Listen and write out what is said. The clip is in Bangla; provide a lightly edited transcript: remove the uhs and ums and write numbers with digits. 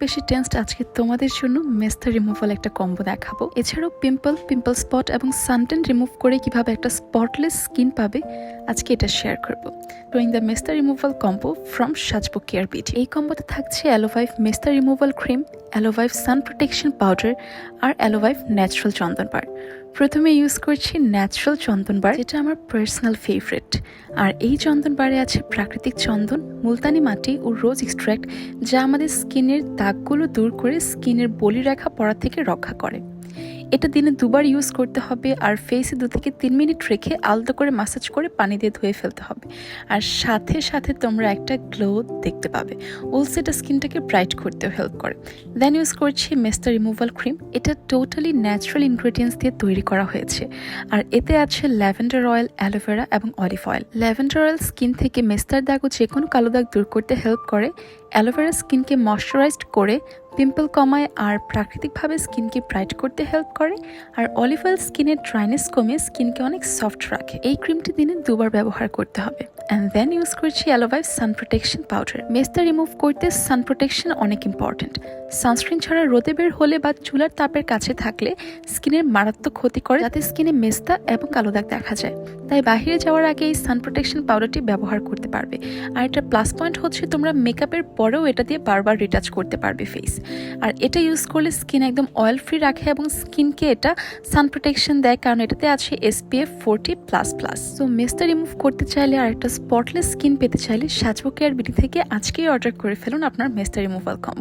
বেশি টেন্সড আজকে তোমাদের জন্য মেস্তা রিমুভাল একটা কম্বো দেখাবো। এছাড়াও পিম্পল স্পট এবং সানটেন রিমুভ করে কিভাবে একটা স্পটলেস স্কিন পাবে আজকে এটা শেয়ার করবো। ডুইং দ্য মেস্তা removal combo from Sajbo care beauty. এই কম্বোতে থাকছে অ্যালোভাইভ মেস্তা removal cream, Aloevive sun protection powder আর অ্যালোভাইভ ন্যাচারাল চন্দন বার। প্রথমে ইউজ করছি ন্যাচারাল চন্দন বার, যেটা আমার পার্সোনাল ফেভারিট। আর এই চন্দন বারে আছে প্রাকৃতিক চন্দন, মুলতানি মাটি ও রোজ এক্সট্র্যাক্ট, যা আমাদের স্কিনের দাগগুলো দূর করে স্কিনের বলিরেখা পড়া থেকে রক্ষা করে। এটা দিনে 2 বার ইউজ করতে হবে আর ফেসে 2 থেকে 3 মিনিট রেখে আলতো করে ম্যাসাজ করে পানি দিয়ে ধুয়ে ফেলতে হবে। আর সাথে সাথে তোমরা একটা গ্লো দেখতে পাবে। অলসো এটা স্কিনটাকে ব্রাইট করতেও হেল্প করে। দেন ইউজ করছি মেস্তা রিমুভাল ক্রিম। এটা টোটালি ন্যাচারাল ইনগ্রেডিয়েন্টস দিয়ে তৈরি করা হয়েছে। আর এতে আছে ল্যাভেন্ডার অয়েল, অ্যালোভেরা এবং olive oil. Lavender oil skin থেকে মেস্তার দাগ ও যে কোনো কালো দাগ দূর করতে হেল্প করে। অ্যালোভেরা স্কিনকে ময়শ্চারাইজড করে পিম্পল কমায় আর প্রাকৃতিকভাবে স্কিনকে ব্রাইট করতে হেল্প করে। আর অলিভ অয়েল স্কিনের ড্রাইনেস কমিয়ে স্কিনকে অনেক সফট রাখে। এই ক্রিমটি দিনে 2 বার ব্যবহার করতে হবে। অ্যান্ড দেন ইউজ করছি অ্যালোভাইভ সান প্রোটেকশন পাউডার। মেস্তা রিমুভ করতে সান প্রোটেকশন অনেক ইম্পর্টেন্ট। সানস্ক্রিন ছাড়া রোদে বের হলে বা চুলার তাপের কাছে থাকলে স্কিনের মারাত্মক ক্ষতি করে, যাতে স্কিনে মেস্তা এবং কালো দাগ দেখা যায়। তাই বাইরে যাওয়ার আগে এই সান প্রোটেকশন পাউডারটি ব্যবহার করতে পারবে। আর এটা প্লাস পয়েন্ট হচ্ছে তোমরা মেকআপের পরেও এটা দিয়ে বারবার রিটাচ করতে পারবে ফেস। আর এটা ইউজ করলে স্কিন একদম অয়েল ফ্রি রাখে এবং স্কিনকে এটা সান প্রোটেকশন দেয়, কারণ এটাতে আছে SPF 40++। সো মেস্তা রিমুভ করতে চাইলে আর একটা স্পটলেস স্কিন পেতে চাইলে সাজবো কেয়ার বিউটি থেকে আজকেই অর্ডার করে ফেলুন আপনার মেস্তা রিমুভাল কম্বো।